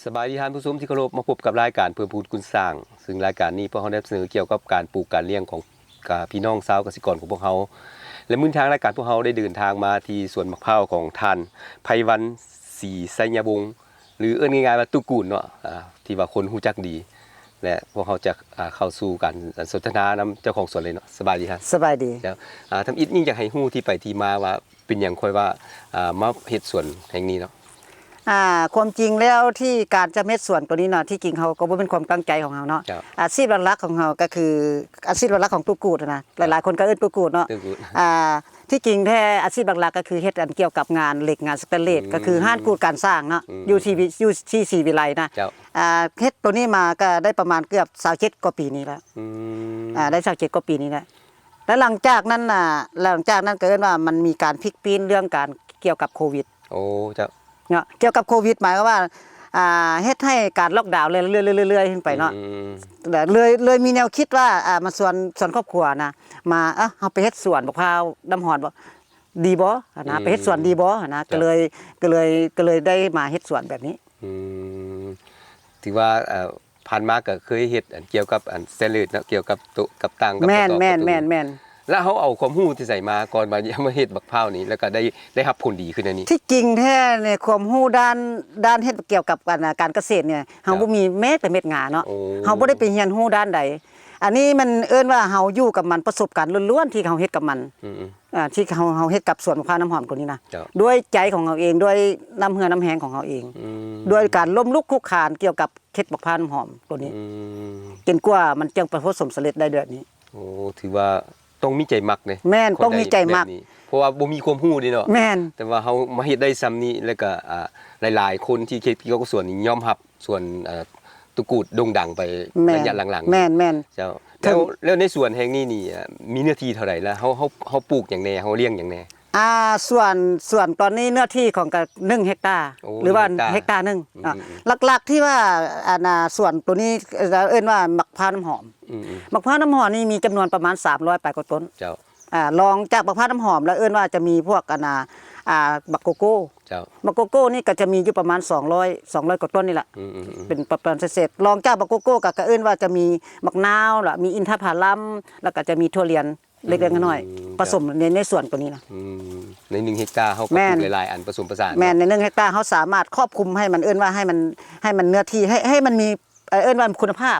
สบายดีท่านผู้ชมที่เคารพมาพบกับรายการเพิ่มพูนคุณสร้างซึ่งรายการนี้พวกเขาได้เสนอเกี่ยวกับการปลูกการเลี้ยงของพี่น้องชาวเกษตรกรของพวกเขาและมื้อทางรายการพวกเขาได้เดินทางมาที่สวนมะพร้าวของท่านไพวันศรีไสยบงศ์หรือเอิ้นง่ายๆว่าตุกูลเนาะที่ว่าคนรู้จักดีและพวกเขาจะเข้าสู่การสนทนานำเจ้าของสวนเลยเนาะสบายดีครับสบายดีแล้วทำอิฐนี่อยากให้ฮู้ที่ไปที่มาว่าเป็นหยังค่อยว่ามาเฮ็ดสวนแห่งนี้เนาะความจริงแล้วที่การจะเม็ดส่วนตัวนี้เนาะที่จริงเขาก็บ่เป็นความตั้งใจของเขาเนาะอาชีพหลักของเขาก็คืออาชีพหลักของตุกูดนะหลายๆคนก็เอิ้นตุกูดเนาะที่จริงแท้อาชีพหลักก็คือเฮ็ดอันเกี่ยวกับงานเหล็กงานสแตนเลสก็คือห้านกูดการสร้างเนาะอยู่ที่ศรีวิไลนะเฮ็ดตัวนี้มาก็ได้ประมาณเกือบ27กว่าปีนี้แล้วได้27กว่าปีนี้แล้วแล้วหลังจากนั้นก็เอิ้นว่ามันมีการพลิกปีนเรื่องการเกี่ยวกับโควิดโอ้เจ้าเนาะเกี่ยวกับโควิดหมายความว่าเฮ็ดให้การล็อกดาวน์เรื่อยๆขึ้นไปเนาะเลยมีแนวคิดว่ามาสวนครอบครัวนะมาเฮาไปเฮ็ดสวนมะพร้าวน้ำหอมบ่ดีบ่นะไปเฮ็ดสวนดีบ่นะก็เลยได้มาเฮ็ดสวนแบบนี้ถือว่าผ่านมาก็เคยเฮ็ดเกี่ยวกับเซลล์เนาะเกี่ยวกับตุกับตังกับแม่นแล้วเขาเอาความรู้ที่ใส่มาก่อนมาเฮ็ดบักพร้าวนี้แล้วก็ได้รับผลดีขึ้นอันนี้ที่จริงแท้เนี่ยความรู้ด้านเฮ็ดเกี่ยวกับการเกษตรเนี่ยเฮาบ่มีแม้แต่เม็ดงาเนาะเฮาบ่ได้ไปเรียนรู้ด้านใดอันนี้มันเอิ้นว่าเฮาอยู่กับมันประสบการณ์ล้วนๆที่เฮาเฮ็ดกับมันที่เฮาเฮ็ดกับสวนมะพร้าวน้ำหอมตัวนี้นะด้วยใจของเฮาเองด้วยน้ำเหือน้ำแห้งของเฮาเองด้วยการล้มลุกคลุกคลานเกี่ยวกับเฮ็ดมะพร้าวน้ำหอมตัวนี้จนกว่ามันจะประสบผลสำเร็จได้แบบนี้โอ้ถือว่าต้องมีใจมักเลยแม่นต้องมีใจมักเพราะว่าบ่มีความรู้นี่เนาะแม่นแต่ว่าเฮามาเฮ็ดได้ซ้ำนี้แล้วก็หลายๆคนที่เฮ็ดเกี่ยวกับสวนนี้ยอมรับส่วนตุกูดโด่งดังไประยะหลังๆแม่นเจ้าแล้วในสวนแห่งนี้นี่มีเนื้อที่เท่าไหร่แล้วเฮาปลูกหยังแน่เฮาเลี้ยงหยังแน่ส่วนตอนนี้เนื้อที่ของก็1เฮกตาร์หรือว่าเฮกตาร์นึงหลักๆที่ว่าส่วนตัวนี้เอิ้นว่ามะพร้าวน้ำหอมมะพร้าวน้ำหอมนี่มีจำนวนประมาณ300 กว่าต้นเจ้าลองจากมะพร้าวน้ำหอมแล้วเอิ้นว่าจะมีพวกบักโกโก้เจ้าบักโกโก้นี่ก็จะมีอยู่ประมาณ200กว่าต้นนี่แหละเป็นประมาณเศษลองจากบักโกโก้ก็เอิ้นว่าจะมีมะนาวล่ะมีอินทผลัมแล้วก็จะมีถั่วเหลียนเล็กๆน้อยๆผสมในส่วนตัวนี้นะใน1เฮกตาร์เฮาก็ปลูกหลายๆอันผสมผสานแม่นใน1เฮกตาร์เฮาสามารถครอบคลุมให้มันเอิ้นว่าให้มันเนื้อที่ให้มันมีเอิ้นว่าคุณภาพ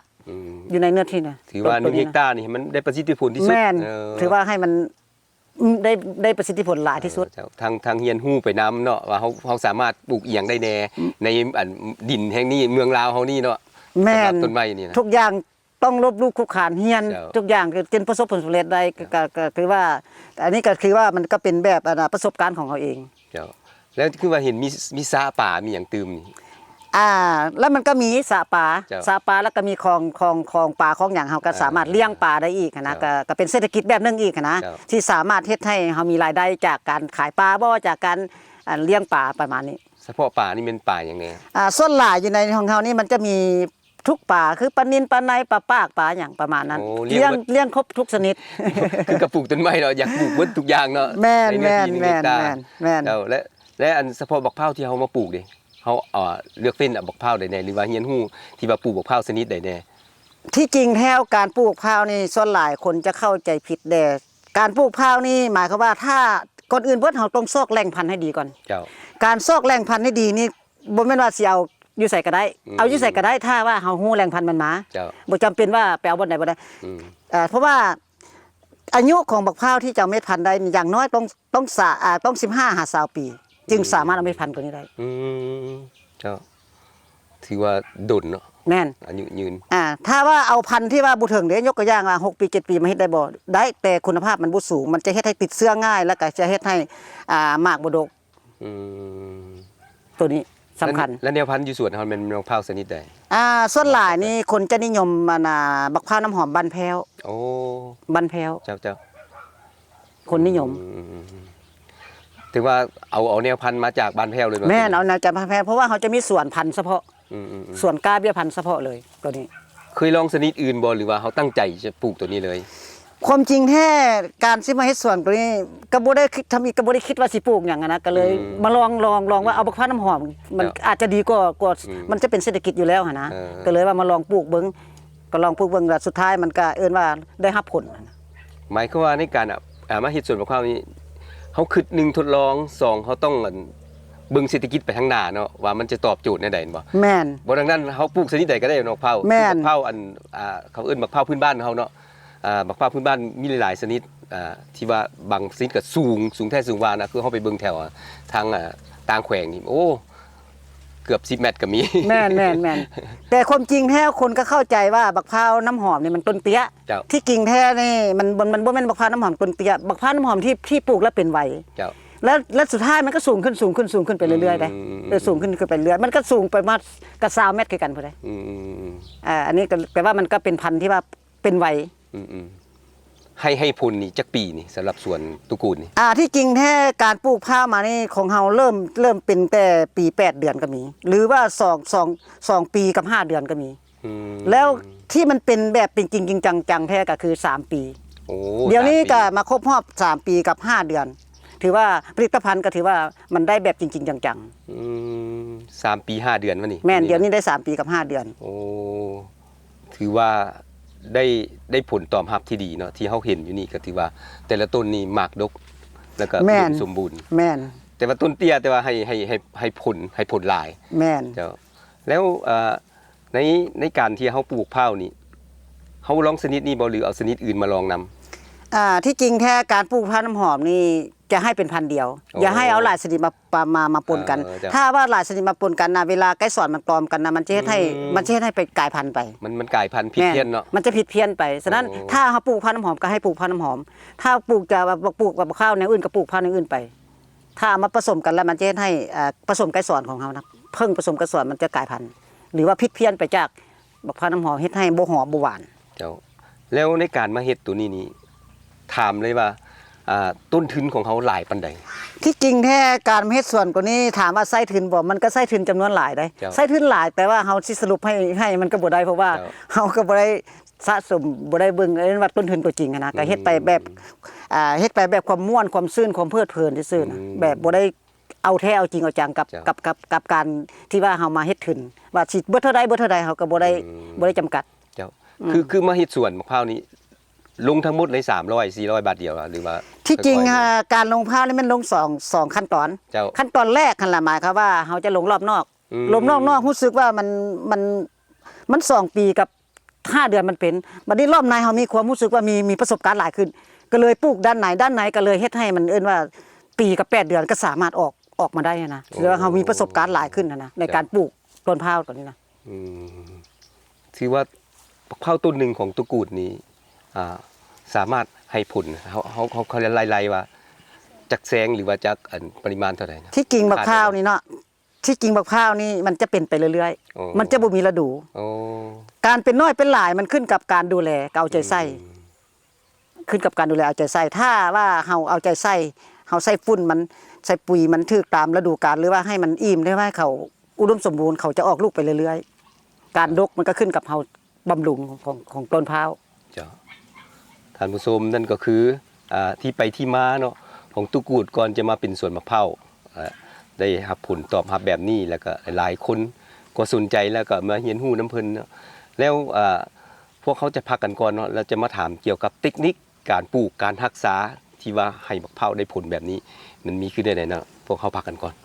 อยู่ในเนื้อที่นะถือว่า1เฮกตาร์นี่มันได้ประสิทธิผลที่สุดแม่นถือว่าให้มันได้ประสิทธิผลหลายที่สุดทางเฮียนฮู้ไปนำเนาะว่าเฮาสามารถปลูกอีหยังได้แน่ในดินแห่งนี้เมืองลาวเฮานี่เนาะแม่นต้นไม้นี่นะทุกอย่างต้องลบลูกคุกคานเฮียนทุกอย่างจนประสบผลสำเร็จได้ก็คือว่าอันนี้ก็คือว่ามันก็เป็นแบบประสบการณ์ของเขาเองแล้วคือว่าเห็นมีสระป่ามีหยังตื่มนี่แล้วมันก็มีสระปลาแล้วก็มีคลองปลาคลองหยังเฮาก็สามารถเลี้ยงปลาได้อีกนะก็เป็นเศรษฐกิจแบบนึงอีกนะที่สามารถเฮ็ดให้เฮามีรายได้จากการขายปลาบ่จากการเลี้ยงปลาประมาณนี้เฉพาะปลานี่เป็นปลาอย่างไงส่วนหลายอยู่ในของเฮานี่มันจะมีทุกปลาคือปลานิลปลาในปลาปากปลาอย่างประมาณนั้นเลี้ยงครบทุกชนิดคือกระปลูกต้นไม้เนาะอยากปลูกหมดทุกอย่างเนาะแม่นและอันเฉพาะบักพร้าวที่เฮามาปลูกดิเฮาเลือกเฟ้นบักพร้าวได้แน่หรือว่าเฮียนฮู้ที่ว่าปลูกบักพร้าวชนิดใดแน่ที่จริงแถวการปลูกพร้าวนี่ส่วนหลายคนจะเข้าใจผิดแด่การปลูกพร้าวนี่หมายความว่าถ้าก่อนอื่นเพิ่นเฮาต้องซอกแหล่งพันธุ์ให้ดีก่อนการซอกแหล่งพันธุ์ให้ดีนี่บ่แม่นว่าสิเอาอยู่ใส่ก็ได้เอาอยู่ใส่ก็ได้ถ้าว่าเฮาฮู้แหล่งพันธุ์มันมาบ่จำเป็นว่าไปเอาบ่ได้บ่ได้เพราะว่าอายุของบักพร้าวที่จะเอาเม็ดพันธุ์ได้อย่างน้อยต้อง15-20 ปีจึงสามารถเอาเม็ดพันธุ์ตัวนี้ได้เจ้าถือว่าดนเนาะแม่นอายุยืนถ้าว่าเอาพันธุ์ที่ว่าบ่ถึงเด้ยกตัวอย่างว่า6 ปี7 ปีมาเฮ็ดได้บ่ได้แต่คุณภาพมันบ่สูงมันจะเฮ็ดให้ติดเชื้อง่ายแล้วก็จะเฮ็ดให้หมากบ่ดกตัวนี้สำคัญแล้วแนวพันธุ์อยู่สวนเฮาเป็นมะพร้าวชนิดใดส่วนหลายนี่คนจะนิยมบักพร้าวน้ำหอมบ้านแพ้วโอ้บ้านแพ้วเจ้าคนนิยมถือว่าเอาแนวพันธุ์มาจากบ้านแพ้วเลยแม่นเอาแนวจากบ้านแพ้วเพราะว่าเขาจะมีสวนพันธุ์เฉพาะสวนกาเบี้ยพันธุ์เฉพาะเลยตัวนี้เคยลองชนิดอื่นบ่หรือว่าเขาตั้งใจจะปลูกตัวนี้เลย ความจริงแท้การสิมาเฮ็ดสวนตัวนี้ก็บ่ได้คิดทำอีกก็บ่ได้คิดว่าสิปลูกหยังอะนะก็เลยมาลองว่าเอาบักพร้าวน้ำหอมมันอาจจะดีกว่ามันจะเป็นเศรษฐกิจอยู่แล้วหั่นนะก็เลยว่ามาลองปลูกเบิ่งก็ลองปลูกเบิ่งแล้วสุดท้ายมันก็เอิ้นว่าได้รับผล หมายความว่าในการมาเฮ็ดสวนมะพร้าวนี้เฮาคิด1ทดลอง2เฮาต้องเบิ่งเศรษฐกิจไปข้างหน้าเนาะว่ามันจะตอบโจทย์ในใดบ่แม่นบ่ดังนั้นเฮาปลูกชนิดใดก็ได้มะพร้าวมะพร้าวเขาเอิ้นมะพร้าวพื้นบ้านเฮาเนาะมะพร้าวพื้นบ้านมีหลายๆชนิดที่ว่าบางชนิดก็สูงแท้สูงว่านะคือเฮาไปเบิ่งแถวทางต่างแขวงนี่โอ้เกือบ10เมตรก็มีแม่นแต่ความจริงแท้คนก็เข้าใจว่าบักพร้าวน้ำหอมนี่มันต้นเตี้ยที่จริงแท้นี่มันบ่แม่นบักพร้าวน้ำหอมต้นเตี้ยบักพร้าวน้ำหอมที่ปลูกแล้วเป็นไวแล้วสุดท้ายมันก็สูงขึ้นไปเรื่อยๆได้สูงขึ้นไปเรื่อยมันก็สูงไปมากระ20 เมตรคือกันพุ่นได้อันนี้ก็แปลว่ามันก็เป็นพันธุ์ที่ว่าเป็นไวให้ผลนี่จักปีนี่สำหรับสวนตุกูลนี่ที่จริงแท้การปลูกพร้าวมานี่ของเฮาเริ่มเป็นแต่ปี8เดือนก็มีหรือว่า2ปีกับ5เดือนก็มีแล้วที่มันเป็นแบบเป็นจริงจังแท้ก็คือ3ปีเดี๋ยวนี้ก็มาครบรอบ3ปีกับ5เดือนถือว่าผลิตภัณฑ์ก็ถือว่ามันได้แบบจริงจัง3ปี5เดือนวะนี่แม่นเดี๋ยวนี้ได้3ปีกับ5เดือนโอ้ถือว่าได้ผลตอบรับที่ดีเนาะที่เฮาเห็นอยู่นี่ก็ถือว่าแต่ละต้นนี่หมากดกแล้วก็สมบูรณ์แม่นแต่ว่าต้นเตี้ยแต่ว่าให้ผลหลายแม่นเจ้าแล้วในการที่เฮาปลูกพร้าวนี่เฮาลองชนิดนี้บ่หรือเอาชนิดอื่นมาลองนำที่จริงแค่การปลูกพร้าวน้ำหอมนี่จะให้เป็นพันธุ์เดียวอย่าให้เอาหลายชนิดมาปนกันถ้าว่าหลายชนิดมาปนกันนะเวลาไก่สอนมันปลอมกันนะมันจะให้ไปกลายพันธุ์ไปมันกลายพันธุ์ผิดเพี้ยนเนาะมันจะผิดเพี้ยนไปฉะนั้นถ้าเฮาปลูกพร้าวน้ำหอมก็ให้ปลูกพร้าวน้ำหอมถ้าปลูกจะปลูกกับข้าวแนวอื่นก็ปลูกพร้าวแนวอื่นไปถ้ามาผสมกันแล้วมันจะให้ผสมไก่สอนของเฮานะเพิ่งผสมไก่สอนมันจะกลายพันธุ์หรือว่าผิดเพี้ยนไปจากพร้าวน้ำหอมเฮ็ดให้บ่หอมบ่หวานเจ้าแล้วในการมาเฮ็ดตัวนี้ถามเลยว่าต้นทุนของเขาหลายปานใดที่จริงแท้การเฮ็ดสวนกว่านี้ถามว่าใช้ทุนบ่มันก็ใช้ทุนจำนวนหลายได้ใช้ทุนหลายแต่ว่าเฮาสิสรุปให้มันก็บ่ได้เพราะว่าเฮาก็บ่ได้สะสมบ่ได้เบิ่งว่าต้นทุนตัวจริงนะก็เฮ็ดไปแบบความม่วนความซื่นความเพลิดเพลินซื่อๆนะแบบบ่ได้เอาแท้เอาจริงเอาจังกับการที่ว่าเฮามาเฮ็ดทุนว่าสิเบิดเท่าใดเฮาก็บ่ได้จำกัดเจ้าคือมาเฮ็ดสวนมะพร้าวนี้ลงทั้งหมดเลย300-400 บาทเดียวหรือว่าที่จริงการลงพร้าวนี่มันลง2ขั้นตอนขั้นตอนแรกคั่นล่ะหมายความว่าเฮาจะลงรอบนอกรู้สึกว่ามัน2ปีกับ5เดือนมันเป็นบัดนี้รอบในเฮามีความรู้สึกว่ามีประสบการณ์หลายขึ้นก็เลยปลูกด้านไหนก็เลยเฮ็ดให้มันเอิ้นว่าปีกับ8เดือนก็สามารถออกมาได้นะคือว่าเฮามีประสบการณ์หลายขึ้นนะในการปลูกต้นพร้าวตัวนี้นะถือว่าพร้าวต้นนึงของตุกูดนี้สามารถให้ผลเขาไล่ว่าจากแสงหรือว่าจากปริมาณเท่าไหร่ที่จริงบักพร้าวนี่เนาะที่จริงบักพร้าวนี่มันจะเป็นไปเรื่อยๆมันจะบ่มีฤดูการเป็นน้อยเป็นหลายมันขึ้นกับการดูแลเอาใจใส่ขึ้นกับการดูแลเอาใจใส่ถ้าว่าเฮาเอาใจใส่เฮาใส่ฝุ่นมันใส่ปุ๋ยมันถูกตามฤดูกาลหรือว่าให้มันอิ่มได้ว่าเขาอุดมสมบูรณ์เขาจะออกลูกไปเรื่อยๆการดกมันก็ขึ้นกับเฮาบำรุงของต้นพร้าวท่านผู้ชมนั่นก็คือที่ไปที่มาเนาะของตุกูดก่อนจะมาเป็นสวนมะพร้าวได้รับผลตอบรับแบบนี้แล้วก็หลายคนก็สนใจแล้วก็มาเรียนรู้น้ำเพิ่นเนาะแล้วพวกเขาจะพักกันก่อนเนาะแล้วจะมาถามเกี่ยวกับเทคนิคการปลูกการรักษาที่ว่าให้มะพร้าวได้ผลแบบนี้มันมีขึ้นได้ไหนเนาะพวกเขาพักกันก่อน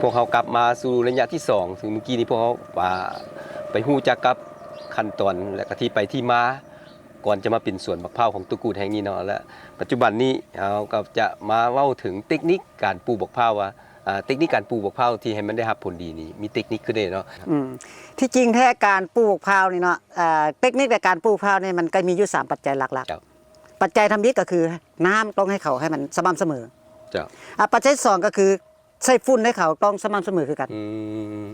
พวกเขากลับมาสู่ระยะที่2ถึงเมื่อกี้นี้พวกเขาไปฮู้จักกับขั้นตอนและก็ที่ไปที่มาก่อนจะมาเป็นสวนมะพร้าวของตุกูดแห่งนี้เนาะและปัจจุบันนี้เราก็จะมาเว้าถึงเทคนิคการปลูกมะพร้าวว่าเทคนิคการปลูกมะพร้าวที่ให้มันได้รับผลดีนี่มีเทคนิคคือได้เนาะที่จริงแท้การปลูกมะพร้าวนี่เนาะเทคนิคในการปลูกมะพร้าวนี่มันก็มีอยู่3ปัจจัยหลักๆปัจจัยทำดีก็คือน้ำต้องให้เขาให้มันสม่ำเสมอปัจจัย2ก็คือ ใส่ฝุ่นให้เขาต้องสม่ำเสมอคือกัน อืม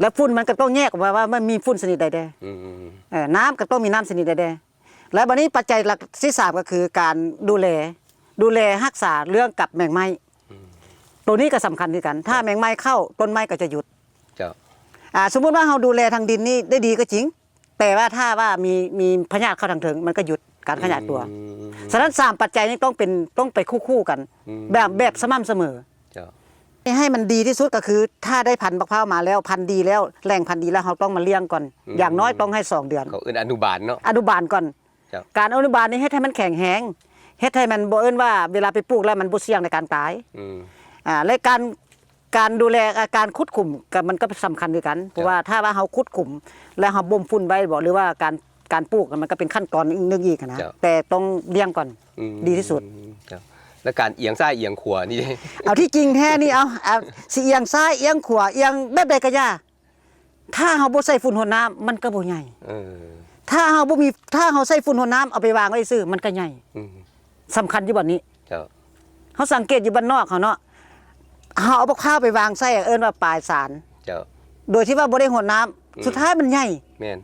แล้วฝุ่นมันก็ต้องแยกออกมาว่ามันมีฝุ่นชนิดใดแด อืม น้ำก็ต้องมีน้ำชนิดใดแดและบัดนี้ปัจจัยหลักที่สามก็คือการดูแลรักษาเรื่องกับแมงไม้ตัวนี้ก็สำคัญคือกัน ถ้าแมงไม้เข้าต้นไม้ก็จะหยุด เจ้า สมมุติว่าเราดูแลทางดินนี่ได้ดีก็จริง แต่ว่าถ้าว่ามีพยาธิเข้าทางถึงมันก็หยุดการขยายตัว ฉะนั้น3ปัจจัยนี้ต้องไปคู่กัน แบบสม่ำเสมอ เจ้า ให้มันดีที่สุดก็คือ ถ้าได้พันธุ์มะพร้าวมาแล้วพันธุ์ดีแล้วแหล่งพันธุ์ดีแล้วเราต้องมาเลี้ยงก่อน อย่างน้อยต้องให้2 เดือน เขาเอิ้นอนุบาลเนาะ อนุบาลก่อน ครับ การอนุบาลนี้ให้มันแข็งแรงให้มันบ่เอิ้นว่าเวลาไปปลูกแล้วมันบ่เสี่ยงในการตาย อืม และการดูแลการคุดขุมก็มันก็สำคัญด้วยกันเพราะว่าถ้าว่าเราคุดขุมแล้วเราบ่มฝุ่นไว้บ่หรือว่าการปลูกมันก็เป็นขั้นตอนนึงอีกนะแต่ต้องเลี้ยงก่อนดีที่สุด ครับแล้วการเอียงซ้ายเอียงขวานี่ เอาที่จริงแท้นี่เอาสิเอียงซ้ายเอียงขวาเอียงแบบใดก็ย่าถ้าเราบ่ใส่ฝุ่นหัวน้ำมันก็บ่ใหญ่ เออ ถ้าเราใส่ฝุ่นหัวน้ำเอาไปวางไว้ซื่อมันก็ใหญ่ อืม สำคัญอยู่บัดนี้ เจ้า เขาสังเกตอยู่บ้านนอกเขาเนาะเขาเอาข้าวไปวางใส่เอิ้นว่าปลายสาร เจ้า โดยที่ว่าบ่ได้หดน้ำสุดท้ายมันใหญ่ แม่น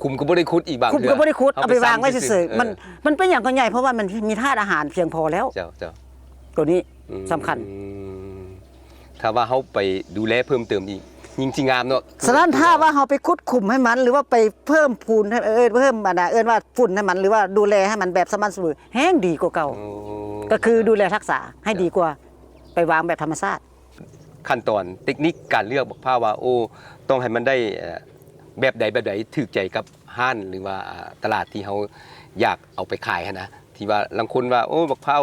คุมก็บ่ได้คุดอีกบาง คุม เทื่ ก็บ่ได้คุดเอาไปวางไว้ ซ้ำ เฉยๆมันเป็นอย่างก็ใหญ่เพราะว่ามันมีธาตุอาหารเพียงพอแล้ว เจ้าเจ้า ตัวนี้ อืม สำคัญ ถ้าว่าเขาไปดูแลเพิ่มเติมอีกยิ่งสิงามเนาะ ฉะนั้นถ้าว่าเราไปคุดคุมให้มันหรือว่าไปเพิ่มพูนให้เพิ่มเอิ้นว่าฝุ่นให้มันหรือว่าดูแลให้มันแบบสม่ำเสมอแห้งดีกว่าเก่า โอ้ ก็คือดูแลรักษาให้ดีกว่าไปวางแบบธรรมชาติ ขั้นตอนเทคนิคการเลือกบักพร้าวว่าโอ้ต้องให้มันได้แบบใดถูกใจกับห้านหรือว่าตลาดที่เขาอยากเอาไปขายหั้นนะที่ว่าบางคนว่าโอ้บักพร้าว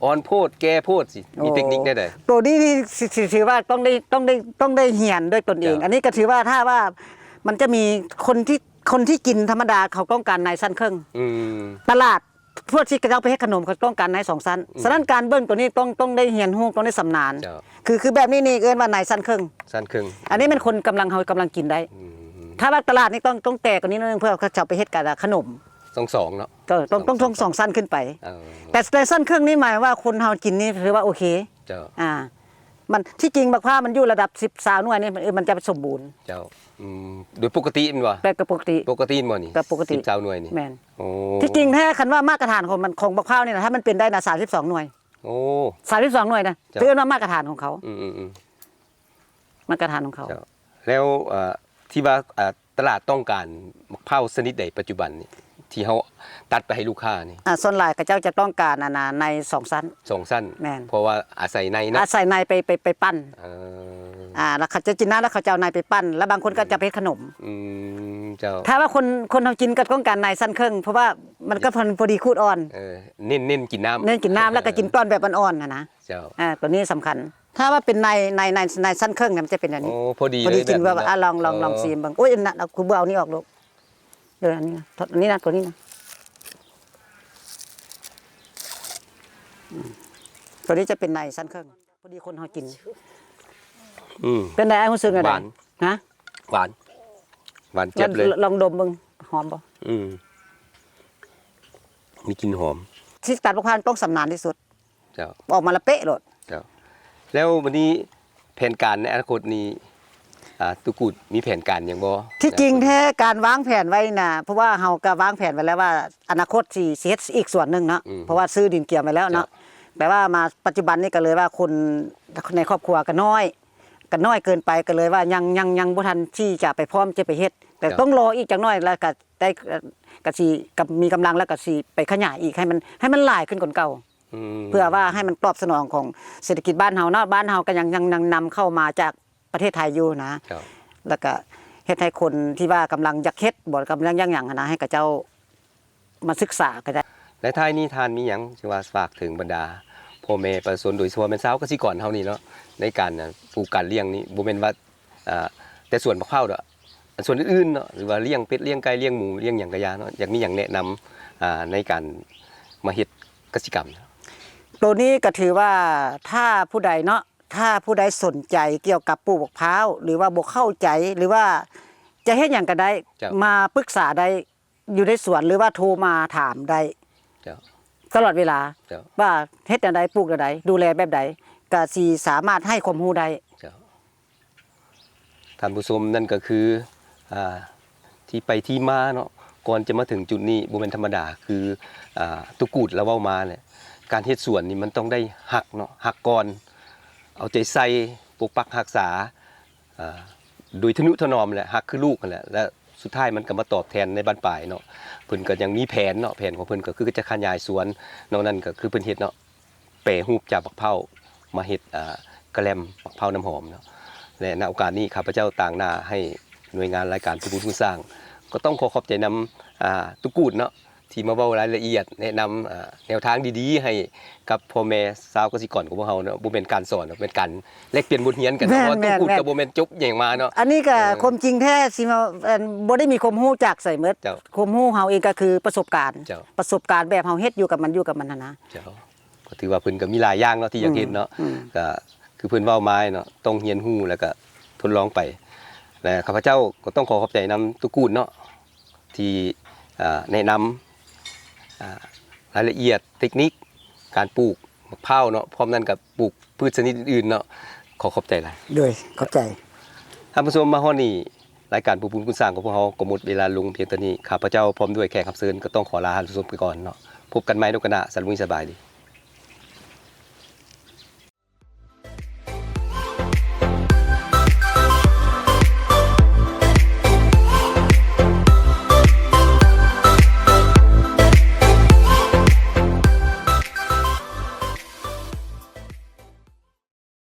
อ่อนโพดแก่โพดสิมีเทคนิคได้ใด ตัวนี้นี่ถือว่าต้องได้เหียนด้วยตนเอง ครับ อันนี้ก็ถือว่าถ้าว่ามันจะมีคนที่กินธรรมดาเขาต้องการในสั้นครึ่ง อืม ตลาดพวกที่กระเจ้าไปให้ขนมเขาต้องการใน2 สั้นฉะนั้นการเบิ้งตัวนี้ต้องได้เหียนฮู้ต้องได้สำนาน เจ้า คือแบบนี้นี่เอิ้นว่าในสั้นครึ่ง สั้นครึ่ง อันนี้มันคนกำลังกินได้ อืม ถ้าว่าตลาดนี่ต้องแตกกว่านี้นิดนึงเพื่อเขาจะเอาไปเฮ็ดกับขนม สองเนาะ ก็ต้อง2 สั้นขึ้นไป เออ แต่ในสั้นครึ่งนี่หมายว่าคนเฮากินนี่ถือว่าโอเค เจ้า มันที่จริงบักพร้าวมันอยู่ระดับ10 20หน่วยนี่มันจะสมบูรณ์ เจ้าโดยปกติมันว่า แต่ก็ปกติ ปกติมันบ่นี่ ก็ปกติ 10เจ้าหน่วยนี่ แม่น โอ้ ที่จริงถ้าคันว่ามาตรฐานของมันของบักพร้าวนี่นะถ้ามันเป็นได้นะ32 หน่วย โอ้ 32 หน่วยนะ จ้ะ ถือว่ามาตรฐานของเขา อืม มาตรฐานของเขา เจ้าแล้วที่ว่าตลาดต้องการมะพร้าวชนิดใดปัจจุบันนี่ที่เขาตัดไปให้ลูกค้านี่ ส่วนหลายก็เจ้าจะต้องการใน2 สั้น สองสั้น แม่น เพราะว่าอาศัยในนะ ใส่ในไปปั้น เออ แล้วเขาจะกินน้ำแล้วเขาจะเอาในไปปั้น แล้วบางคนก็จะไปเฮ็ดขนม เจ้า ถ้าว่าคนทำกินก็ต้องการในสั้นครึ่งเพราะว่ามันก็พอดีคูดอ่อน เน้นกินน้ำ เน้นกินน้ำแล้วก็กินก้อนแบบอ่อนๆนะ เจ้า ตัวนี้สำคัญ ถ้าว่าเป็นในสั้นครึ่งเนี่ยมันจะเป็นอย่าง โอ้ นี้ พอดี พอดี เลย กิน แบบ ว่า นั้น ลองซีมบ้างโอ้ยนะเอาคุณเบเอานี่ออกลูกอันนี้นะอันนี้นะตัวนี้นะตัวนี้จะเป็นในสั้นครึ่งพอดีคนเขากิน อืม เป็นไงรู้สึกไง หวาน ฮะ หวานเจ็บเลย ลองดมเบิ่งหอมป่ะ มีกลิ่นหอม ที่ตัดมะพร้าวต้องสำนานที่สุด เจ้า ออกมาละเป๊ะโลด เจ้าแล้ววันนี้แผนการในอนาคตนี้ตุกูดมีแผนการอย่างบ่ ที่จริงแท้การวางแผนไว้น่ะเพราะว่าเฮาก็วางแผนไว้แล้วว่าอนาคตสิเฮ็ดอีกส่วนหนึงเนาะเพราะว่าซื้อดินเกี่ยวไปแล้วเนาะแต่ว่ามาปัจจุบันนี้ก็เลยว่าคนในครอบครัวก็น้อยเกินไปก็เลยว่ายังบ่ทันที่จะไปพร้อมจะไปเฮ็ดแต่ต้องรออีกจักหน่อยแล้วก็ได้ก็สิกับมีกำลังแล้วก็สิไปขยายอีกให้มันหลายขึ้นกว่าเก่าเพื่อว่าให้มันตอบสนองของเศรษฐกิจบ้านเฮาเนาะบ้านเฮาก็ยังนำเข้ามาจากประเทศไทยอยู่นะ แล้วก็เฮ็ดให้คนที่ว่ากำลังอยากเฮ็ดบ่กำลังอย่างนะให้กับเจ้ามาศึกษาก็ได้ และท้ายนี้ทานมีหยังสิว่าฝากถึงบรรดาพ่อแม่ประชาชนโดยเฉพาะแม่สาวเกษตรกรเฮานี่เนาะในการปลูกการเลี้ยงนี่บ่แม่นว่าแต่ส่วนมะพร้าวเด้อส่วนอื่นๆเนาะหรือว่าเลี้ยงเป็ดเลี้ยงไก่เลี้ยงหมูเลี้ยงหยังก็ยาเนาะอยากมีหยังแนะนำในการมาเฮ็ดกสิกรรม ตัวนี้ก็ถือว่าถ้าผู้ใดเนาะถ้าผู้ใดสนใจเกี่ยวกับปลูกมะพร้าวหรือว่าบ่เข้าใจหรือว่าจะเฮ็ดหยังก็ได้มาปรึกษาได้อยู่ในสวนหรือว่าโทรมาถามได้ เจ้า ตลอดเวลา เจ้า ว่าเฮ็ดจังไดปลูกจังไดดูแลแบบใด ก็สิสามารถให้ความรู้ได้ เจ้าท่านผู้ชมนั่นก็คือที่ไปที่มาเนาะก่อนจะมาถึงจุดนี้บ่แม่นธรรมดาคือตุกูดแล้วเว้ามาเนี่ยการเฮ็ดสวนนี่มันต้องได้หักเนาะหักก่อนเอาใจใส่ปกปักรักษาโดยทนุถนอมแหละหักคือลูกนั่นแหละและสุดท้ายมันก็มาตอบแทนในบ้านปลายเนาะเพิ่นก็ยังมีแผนเนาะแผนของเพิ่นก็คือจะขยายสวนนอกนั้นก็คือเพิ่นเฮ็ดเนาะแปรรูปจากบักเผามาเฮ็ดกระแลมบักเผาน้ำหอมเนาะและณโอกาสนี้ข้าพเจ้าต่างหน้าให้หน่วยงานรายการผู้ผู้สร้างก็ต้องขอบใจนำตุกูดเนาะที่มาเว้ารายละเอียดแนะนำแนวทางดีๆให้กับพ่อแม่ชาวเกษตรกรของพวกเฮาเนาะบ่แม่นการสอนเป็นการแลกเปลี่ยนบทเรียนกันเนาะเพราะตุกูดก็บ่แม่นจบหยังมาเนาะอันนี้ก็ความจริงแท้สิมาบ่ได้มีความรู้จากใส่หมดความรู้เฮาเองก็คือประสบการณ์แบบเฮาเฮ็ดอยู่กับมันนั่นนะเจ้าก็ถือว่าเพิ่นก็มีหลายอย่างเนาะที่อยากเฮ็ดเนาะก็คือเพิ่นเว้ามาเนาะต้องเรียนรู้แล้วก็ทดลองไปและข้าพเจ้าก็ต้องขอบใจนำตุกูดเนาะที่แนะนำรายละเอียดเทคนิคการปลูกมะพร้าวเนาะพร้อมนั้นกับปลูกพืชชนิดอื่นเนาะขอบใจหลายด้วยขอบใจท่านผู้ชมมาฮอดนี้รายการผู้คุณสร้างของพวกเราก็หมดเวลาลงเพียงเท่านี้ข้าพเจ้าพร้อมด้วยแขกรับเชิญก็ต้องขอลาท่านผู้ชมไปก่อนเนาะพบกันใหม่ในโอกาสหน้าสวัสดีสบายดี